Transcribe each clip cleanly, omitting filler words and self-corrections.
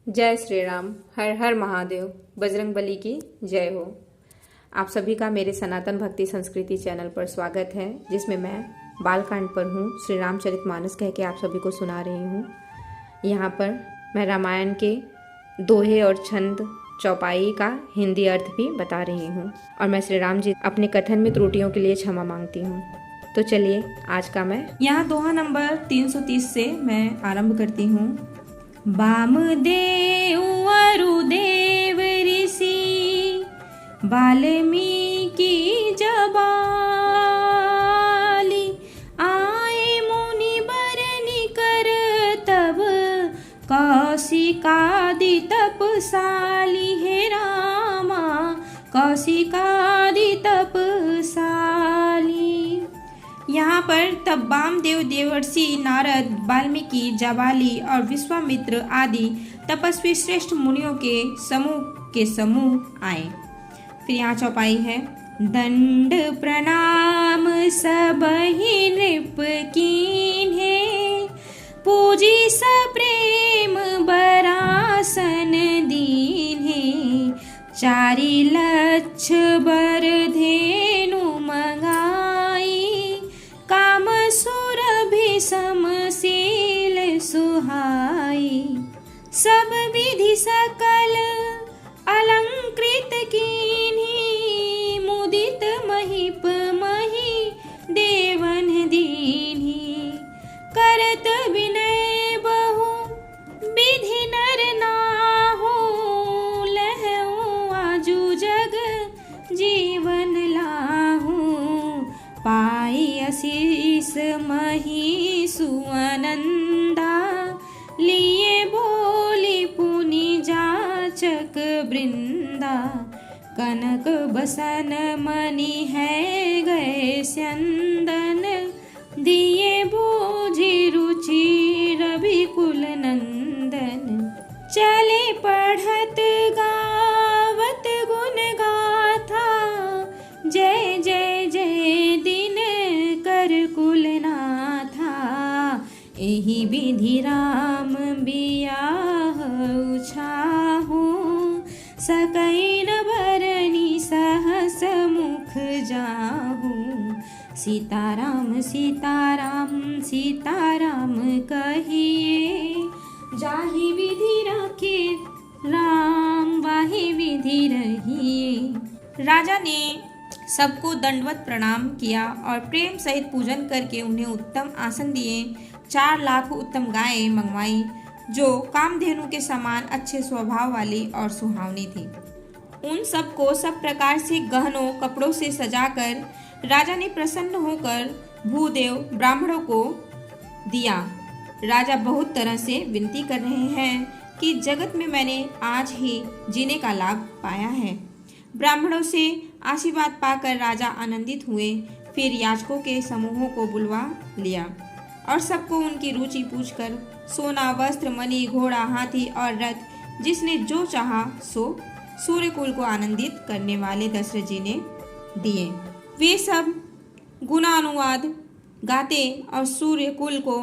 जय श्री राम। हर हर महादेव। बजरंगबली की जय हो। आप सभी का मेरे सनातन भक्ति संस्कृति चैनल पर स्वागत है, जिसमें मैं बालकांड पर हूँ श्री रामचरितमानस कह के आप सभी को सुना रही हूँ। यहाँ पर मैं रामायण के दोहे और छंद चौपाई का हिंदी अर्थ भी बता रही हूँ, और मैं श्री राम जी अपने कथन में त्रुटियों के लिए क्षमा मांगती हूँ। तो चलिए आज का मैं यहाँ दोहा नंबर 330 से मैं आरंभ करती हूँ। वामदेव अरुदेव ऋषि वाल्मीकि जबाली आए मुनि बरनि कर तब कौशिकादि तपसाली हे रामा कौशिकादि तपसाली। यहाँ पर तब वामदेव देवर्षि नारद वाल्मीकि जाबाली और विश्वामित्र आदि तपस्वी श्रेष्ठ मुनियों के समूह आए। फिर यहाँ चौपाई है। दंड प्रणाम सबहि नृप कीन्हे पूजी सप्रेम बरासन दीन्हे चारि लक्ष बर धेनु मंगाई काम सुरभि समशील सुहाई सब विधि सकल अलंकृत कीन्ही मुदित महीप मही देवन दीन्ही करत विनय बहु विधि नर नाहु लहऊ आजू जग जीवन लाहू पाई अशीष मही सुअनंदा लिए बोली पुनि जाचक वृंदा कनक बसन मणि है गए स्यंदन दिए बूझी रुचि रवि कुल नंदन चले पढ़त गावत गुण गाथा जय जय जय दिन कर कुलनाथा एहि विधि राम बियाह उछाहू सकैन बरनी सहस मुख जाहू सीताराम सीताराम सीताराम कहिए जाहि विधि रखे राम वाहि विधि रहिए। राजा ने सबको दंडवत प्रणाम किया और प्रेम सहित पूजन करके उन्हें उत्तम आसन दिए। 4 लाख उत्तम गायें मंगवाई जो कामधेनु के समान अच्छे स्वभाव वाली और सुहावनी थी। उन सबको सब प्रकार से गहनों कपड़ों से सजाकर राजा ने प्रसन्न होकर भूदेव ब्राह्मणों को दिया। राजा बहुत तरह से विनती कर रहे हैं कि जगत में मैंने आज ही जीने का लाभ पाया है। ब्राह्मणों से आशीर्वाद पाकर राजा आनंदित हुए। फिर याचकों के समूहों को बुलवा लिया और सबको उनकी रुचि पूछकर सोना वस्त्र मणि घोड़ा हाथी और रथ जिसने जो चाहा सो सूर्यकुल को आनंदित करने वाले दशरथ जी ने दिए। वे सब गुणानुवाद गाते और सूर्यकुल को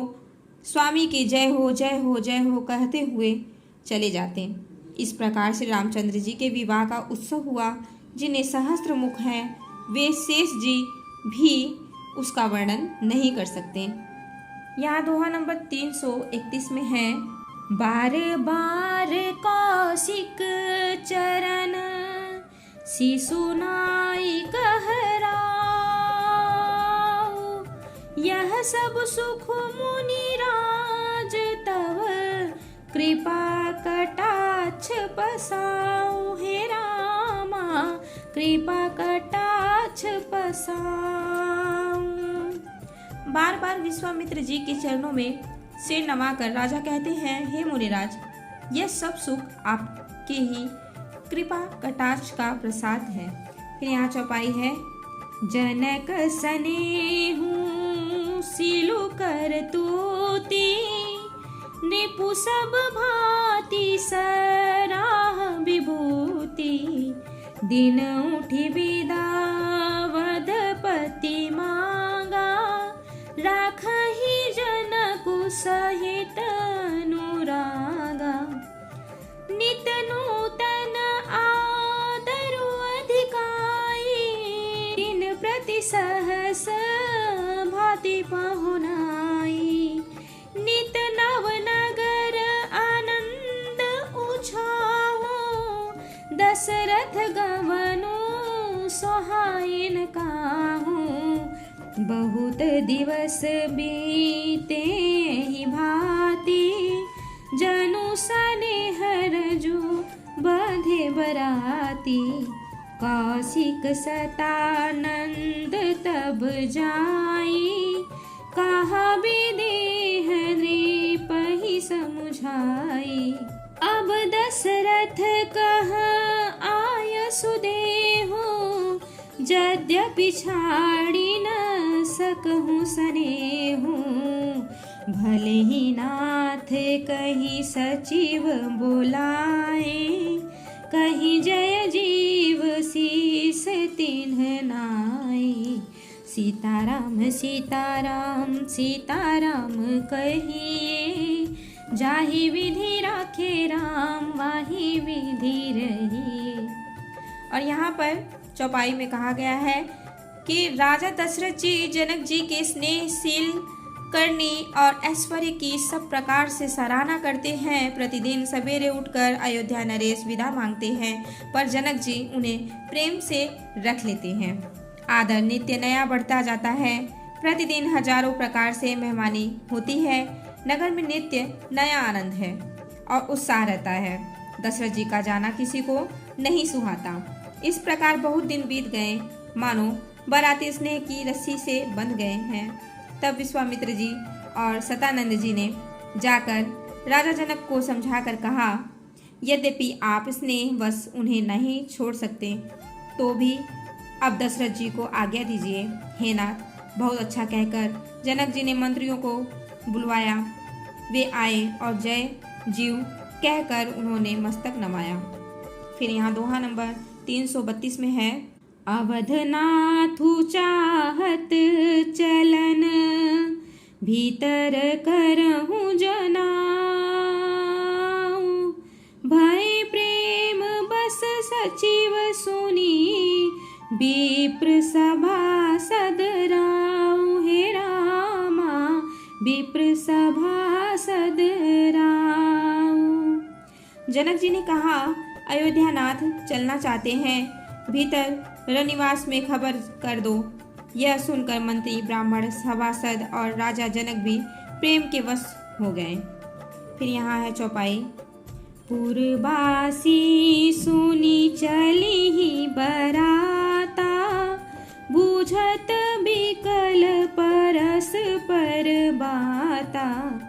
स्वामी की जय हो जय हो जय हो कहते हुए चले जाते। इस प्रकार से रामचंद्र जी के विवाह का उत्सव हुआ। जिन्हें सहस्त्र मुख हैं वे शेष जी भी उसका वर्णन नहीं कर सकते। यहाँ दोहा नंबर 331 में है। बार बार कौशिक चरण शिशुनाई कहराऊ यह सब सुख मुनि राज तव कृपा कटाक्ष पसाऊ हे रामा कृपा कटाक्ष पसाऊ। बार बार विश्वामित्र जी के चरणों में सिर नवाकर राजा कहते हैं, हे मुनिराज, यह सब सुख आपके ही कृपा कटाक्ष का प्रसाद है। फिर यहाँ चौपाई है। जनक सनेहु सिलु कर तूती नृपु सब भांति सराह विभूति दिन उठी विदा वधपति मांगा राखहि जनकु सहित अनुरागा। पहुनाई। नित नव नगर आनंद उछाहो, दशरथ गवनु सोहाइन काहू। बहुत दिवस बीते ही भांति, जनु सनेह रजु बंधे बराती। कौशिक सतानंद तब जाई, कहा विदेह नृपहि समुझाई। अब दशरथ कह आय सुदेहु, यद्यपि छाड़ी न सकहूँ सनेहु। भले ही नाथ कहीं सचिव बुलाए, कहीं जय जीव शीस तिन्ह नाई। सीताराम सीताराम सीताराम कहिए, जाहि विधि राखे राम वाहि विधि रहिए। और यहाँ पर चौपाई में कहा गया है कि राजा दशरथ जी जनक जी के स्नेहशील करनी और ऐश्वर्य की सब प्रकार से सराहना करते हैं। प्रतिदिन सवेरे उठकर अयोध्या नरेश विदा मांगते हैं, पर जनक जी उन्हें प्रेम से रख लेते हैं। आदर नित्य नया बढ़ता जाता है। प्रतिदिन हजारों प्रकार से मेहमानी होती है। नगर में नित्य नया आनंद है और उत्साह रहता है। दशरथ जी का जाना किसी को नहीं सुहाता। इस प्रकार बहुत दिन बीत गए, मानो बाराती स्नेह की रस्सी से बंध गए हैं। तब विश्वामित्र जी और सतानंद जी ने जाकर राजा जनक को समझाकर कहा, यद्यपि आप स्नेहवश उन्हें नहीं छोड़ सकते, तो भी अब दशरथ जी को आज्ञा दीजिए। हे नाथ, बहुत अच्छा कहकर जनक जी ने मंत्रियों को बुलवाया। वे आए और जय जीव कहकर उन्होंने मस्तक नमाया। फिर यहाँ दोहा नंबर 332 में है, अवधनाथु चाहत चलन, भीतर करहूँ जनाऊं। भय प्रेम बस सचिव सुनी, विप्र सभा सदराऊ। हे रामा, विप्र सभा सदराऊ। जनक जी ने कहा, अयोध्यानाथ चलना चाहते हैं, भीतर रनिवास में खबर कर दो। यह सुनकर मंत्री, ब्राह्मण, सभासद और राजा जनक भी प्रेम के वश हो गए। फिर यहाँ है चौपाई, पुरबासी सुनी चली ही बराता, बूझत बिकल परस पर बाता।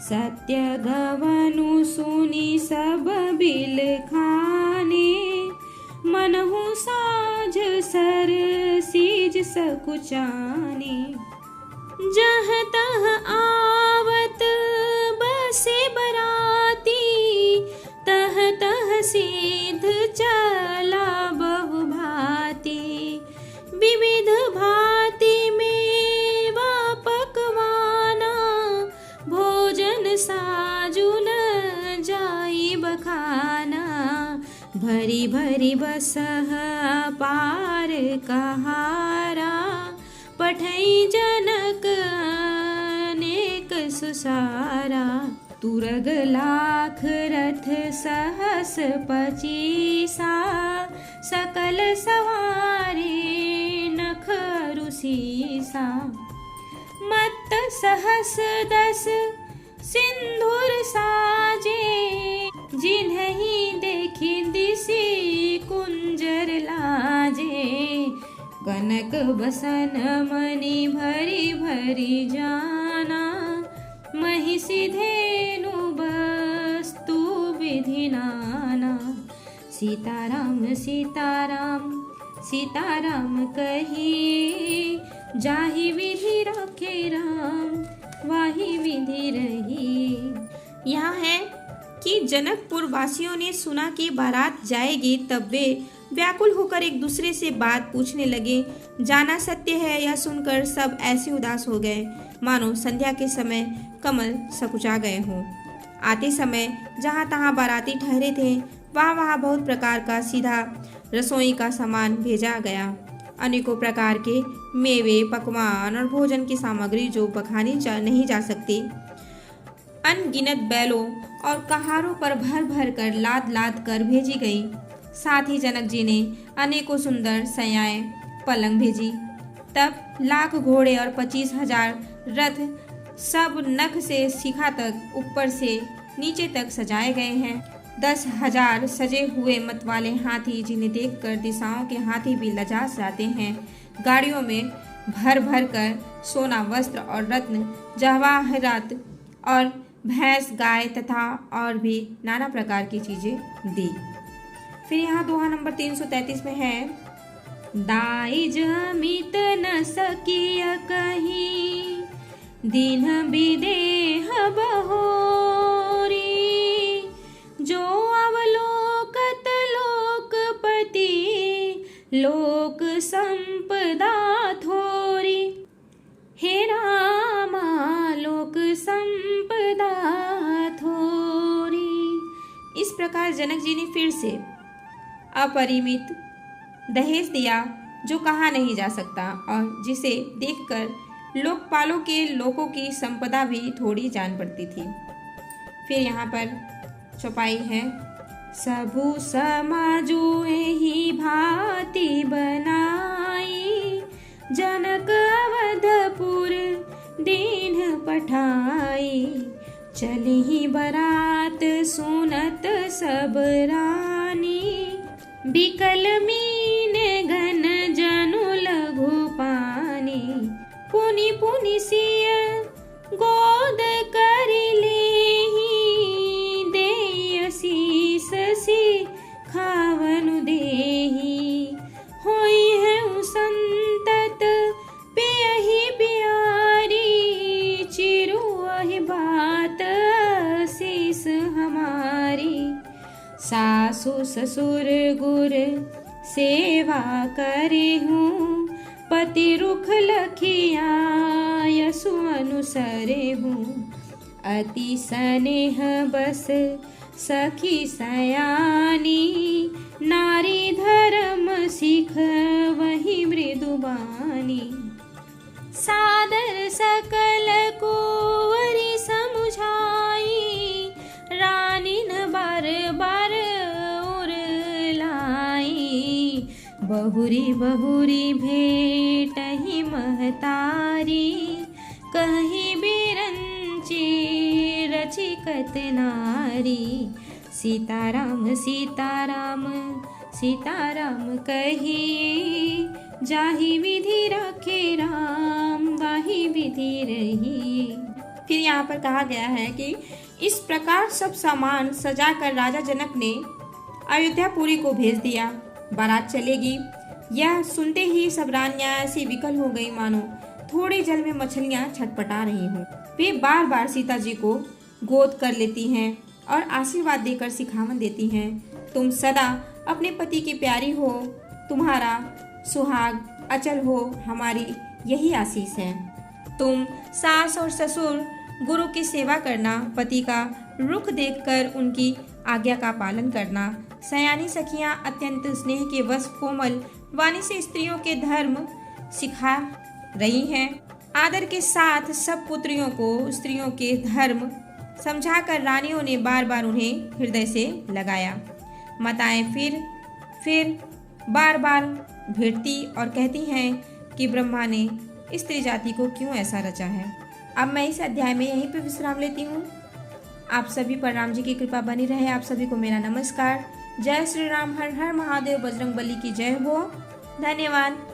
सत्य गवनु सुनी सब बिल खाने, मनहु साझ सर सीज सकुचाने। जह तह आवत बसे बराती, तह तह सिद्ध चला बहु भांति। विविध भांति में वा पकवाना, भोजन साजु न जाई बखाना। भरी भरी बसह पार कहारा, पठई जनक अनेक सुसारा। तुरग लाख रथ सहस पचीसा, सकल सवारी नख रुसीसा। मत सहस 10 सिंधुर साजे, जिन्हीं देखी दिसी कुंजर लाजे। कनक बसन मणि भरी भरी जाना, महिषी धेनु वस्तु विधि नाना। सीताराम सीताराम सीताराम कहिए, जाहि विधि रखे राम वाहि विधि रही। यहाँ है कि जनकपुर वासियों ने सुना कि बारात जाएगी, तब वे व्याकुल होकर एक दूसरे से बात पूछने लगे। जाना सत्य है यह सुनकर सब ऐसे उदास हो गए, मानो संध्या के समय कमल सकुचा गए हों। आते समय जहाँ तहाँ बाराती ठहरे थे, वहाँ बहुत प्रकार का सीधा रसोई का सामान भेजा गया। अनेकों प्रकार के मेवे, पकवान और भोजन की सामग्री जो बखानी नहीं जा सकती, अनगिनत बैलों और कहारों पर भर भर कर लाद लाद कर भेजी गई। साथ ही जनक जी ने अनेकों सुंदर सयाएं, पलंग भेजी। तब लाख घोड़े और 25,000 रथ सब नख से शिखा तक ऊपर से नीचे तक सजाए गए हैं। 10,000 सजे हुए मतवाले हाथी, जिन्हें देखकर दिशाओं के हाथी भी लजा जाते हैं। गाड़ियों में भर भर कर सोना, वस्त्र और रत्न, जवाहरात और भैंस, गाय तथा और भी नाना प्रकार की चीजें दी। फिर यहाँ दोहा नंबर 333 में है, दाइज अमित न सकिय कहीं, दीन विदेह बहोरी, जो अवलोकत लोकपति, लोक संपदा थोरी। हे रामा लोक संपदा थोरी। इस प्रकार जनक जी ने फिर से अपरिमित दहेज दिया, जो कहा नहीं जा सकता और जिसे देखकर लोकपालों के लोगों की संपदा भी थोड़ी जान पड़ती थी। फिर यहाँ पर चौपाई है, सबु समाजो ही भांति बनाई, जनक अवधपुर दीन पठाई, चली बरात सुनत सब रानी, बिकल मीन घन जनु लघु पानी, पुनि पुनि सिय गोद कर लेहि, देय शीस सी खावनु देहि, होई है संतत पेहि प्यारी, चिरुहि बात शीस हमारी, सासु ससुर गुर सेवा करे हूँ, पति रुख लखिया यसु अनुसरे हूँ, अति स्नेह बस सखी सयानी, नारी धर्म सिख वही मृदुबानी, सादर सकल कुंवरी समुझाई, रानी न बार बार उरलाई, बहुरी बहुरी भेटहि महतारी, कही बिरंची रचिकत नारी, सीताराम सीताराम सीताराम कही, जाहि विधि रखे राम वाहि विधि रही। फिर यहाँ पर कहा गया है कि इस प्रकार सब सामान सजाकर राजा जनक ने अयोध्यापुरी को भेज दिया। बारात चलेगी, यह सुनते ही सब रानियां ऐसी विकल हो गई मानो थोड़े जल में मछलियां छटपटा रही हों। वे बार बार सीता जी को गोद कर लेती हैं और आशीर्वाद देकर सिखावन देती हैं, तुम सदा अपने पति की प्यारी हो, तुम्हारा सुहाग अचल हो, हमारी यही आशीष है। तुम सास और ससुर गुरु की सेवा करना, पति का रुख देखकर उनकी आज्ञा का पालन करना। सयानी सखियां अत्यंत स्नेह के वश कोमल वाणी से स्त्रियों के धर्म सिखा रही हैं। आदर के साथ सब पुत्रियों को स्त्रियों के धर्म समझाकर रानियों ने बार बार उन्हें हृदय से लगाया। माताएं फिर बार बार भिड़ती और कहती हैं कि ब्रह्मा ने स्त्री जाति को क्यों ऐसा रचा है। अब मैं इस अध्याय में यहीं पर विश्राम लेती हूँ। आप सभी पर राम जी की कृपा बनी रहे। आप सभी को मेरा नमस्कार। जय श्री राम, हर हर महादेव, बजरंग बली की जय हो। धन्यवाद।